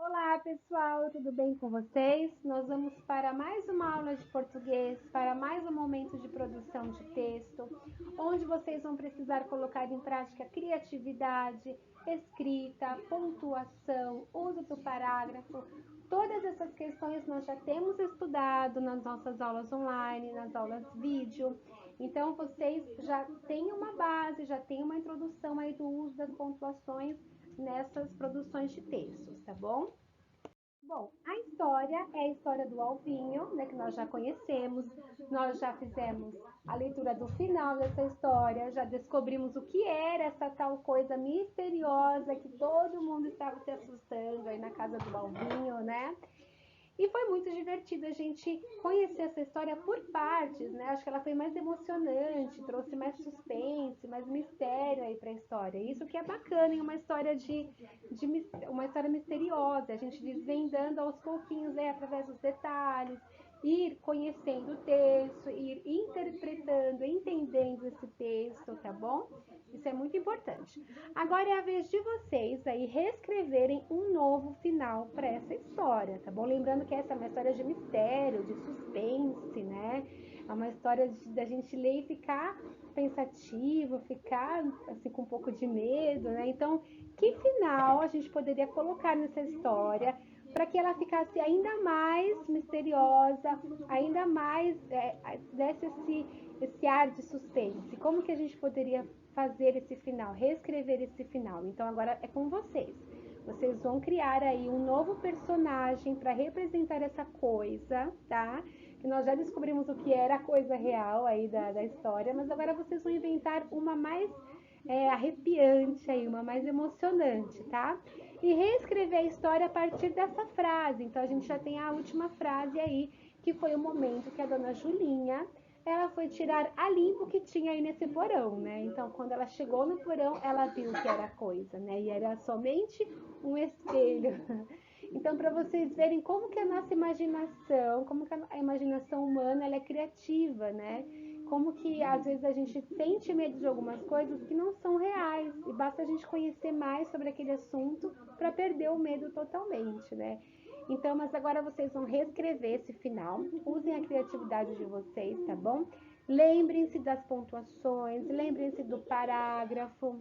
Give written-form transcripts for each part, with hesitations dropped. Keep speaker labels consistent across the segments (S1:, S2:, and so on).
S1: Olá, pessoal, tudo bem com vocês? Nós vamos para mais uma aula de português, para mais um momento de produção de texto, onde vocês vão precisar colocar em prática criatividade, escrita, pontuação, uso do parágrafo. Todas essas questões nós já temos estudado nas nossas aulas online, nas aulas vídeo. Então, vocês já têm uma base, já têm uma introdução aí do uso das pontuações nessas produções de textos, tá bom? Bom, a história é a história do Alvinho, né, que nós já conhecemos, nós já fizemos a leitura do final dessa história, já descobrimos o que era essa tal coisa misteriosa que todo mundo estava se assustando aí na casa do Alvinho, né? E foi muito divertido a gente conhecer essa história por partes, né? Acho que ela foi mais emocionante, trouxe mais suspense, mais mistério aí para a história. Isso que é bacana em uma história de uma história misteriosa, a gente desvendando aos pouquinhos, né, através dos detalhes, ir conhecendo o texto, ir interpretando, entendendo esse texto, tá bom? Isso é muito importante. Agora é a vez de vocês aí reescreverem um novo final para essa história, tá bom? Lembrando que essa é uma história de mistério, de suspense, né? É uma história da gente ler e ficar pensativo, ficar assim com um pouco de medo, né? Então, que final a gente poderia colocar nessa história para que ela ficasse ainda mais misteriosa, ainda mais desse esse ar de suspense? Como que a gente poderia fazer esse final, reescrever esse final? Então agora é com vocês. Vocês vão criar aí um novo personagem para representar essa coisa, tá? Que nós já descobrimos o que era a coisa real aí da história, mas agora vocês vão inventar uma mais arrepiante aí, uma mais emocionante, tá? E reescrever a história a partir dessa frase. Então a gente já tem a última frase aí, que foi o momento que a dona Julinha ela foi tirar a limpo que tinha aí nesse porão, né? Então, quando ela chegou no porão, ela viu que era coisa, né? E era somente um espelho. Então, para vocês verem como que a nossa imaginação, como que a imaginação humana, ela é criativa, né? Como que às vezes a gente sente medo de algumas coisas que não são reais e basta a gente conhecer mais sobre aquele assunto para perder o medo totalmente, né? Então, mas agora vocês vão reescrever esse final, usem a criatividade de vocês, tá bom? Lembrem-se das pontuações, lembrem-se do parágrafo,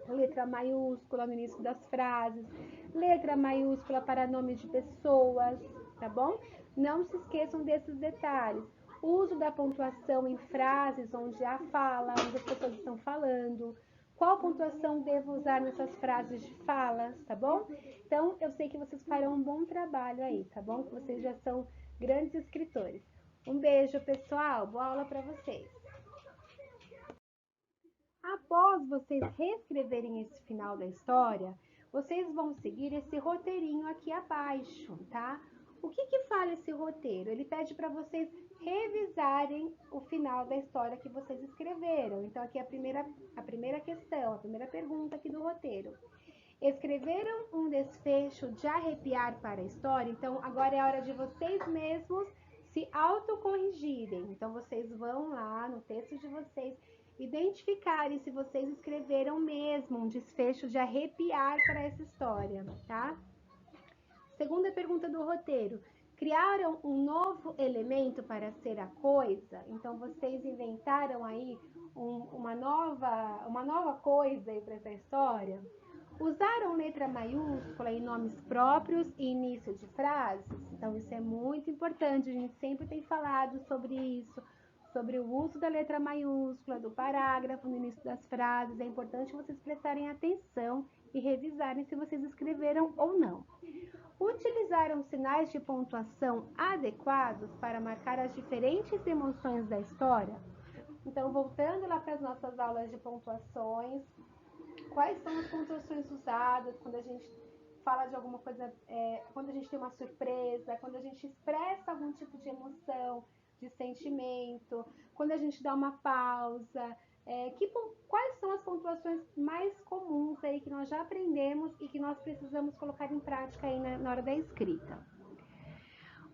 S1: letra maiúscula no início das frases, letra maiúscula para nome de pessoas, tá bom? Não se esqueçam desses detalhes. Uso da pontuação em frases onde há fala, onde as pessoas estão falando. Qual pontuação devo usar nessas frases de falas, tá bom? Então, eu sei que vocês farão um bom trabalho aí, tá bom? Que vocês já são grandes escritores. Um beijo, pessoal. Boa aula para vocês. Após vocês reescreverem esse final da história, vocês vão seguir esse roteirinho aqui abaixo, tá? O que fala esse roteiro? Ele pede para vocês revisarem o final da história que vocês escreveram. Então, aqui é a primeira questão, a primeira pergunta aqui do roteiro. Escreveram um desfecho de arrepiar para a história? Então, agora é a hora de vocês mesmos se autocorrigirem. Então, vocês vão lá no texto de vocês identificarem se vocês escreveram mesmo um desfecho de arrepiar para essa história, tá? Segunda pergunta do roteiro. Criaram um novo elemento para ser a coisa? Então, vocês inventaram aí uma nova coisa aí para essa história? Usaram letra maiúscula em nomes próprios e início de frases? Então, isso é muito importante. A gente sempre tem falado sobre isso, sobre o uso da letra maiúscula, do parágrafo no início das frases. É importante vocês prestarem atenção e revisarem se vocês escreveram ou não. Utilizaram sinais de pontuação adequados para marcar as diferentes emoções da história? Então, voltando lá para as nossas aulas de pontuações, quais são as pontuações usadas quando a gente fala de alguma coisa, quando a gente tem uma surpresa, quando a gente expressa algum tipo de emoção, de sentimento, quando a gente dá uma pausa, quais são as pontuações mais comuns aí que nós já aprendemos e que nós precisamos colocar em prática aí na hora da escrita?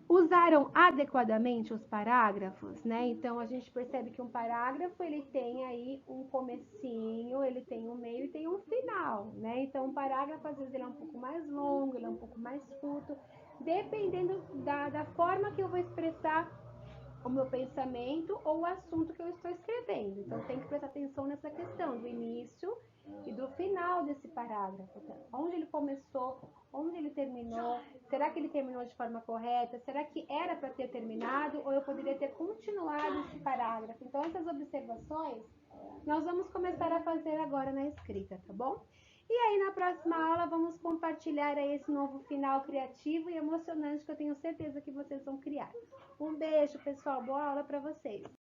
S1: Usaram adequadamente os parágrafos, né? Então a gente percebe que um parágrafo ele tem aí um comecinho, ele tem um meio e tem um final, né? Então um parágrafo às vezes ele é um pouco mais longo, ele é um pouco mais mais curto, dependendo da forma que eu vou expressar o meu pensamento ou o assunto que eu estou escrevendo. Então, tem que prestar atenção nessa questão do início e do final desse parágrafo. Onde ele começou, onde ele terminou, será que ele terminou de forma correta? Será que era para ter terminado ou eu poderia ter continuado esse parágrafo? Então, essas observações nós vamos começar a fazer agora na escrita, tá bom? E aí, na próxima aula, vamos compartilhar aí esse novo final criativo e emocionante que eu tenho certeza que vocês vão criar. Um beijo, pessoal. Boa aula para vocês.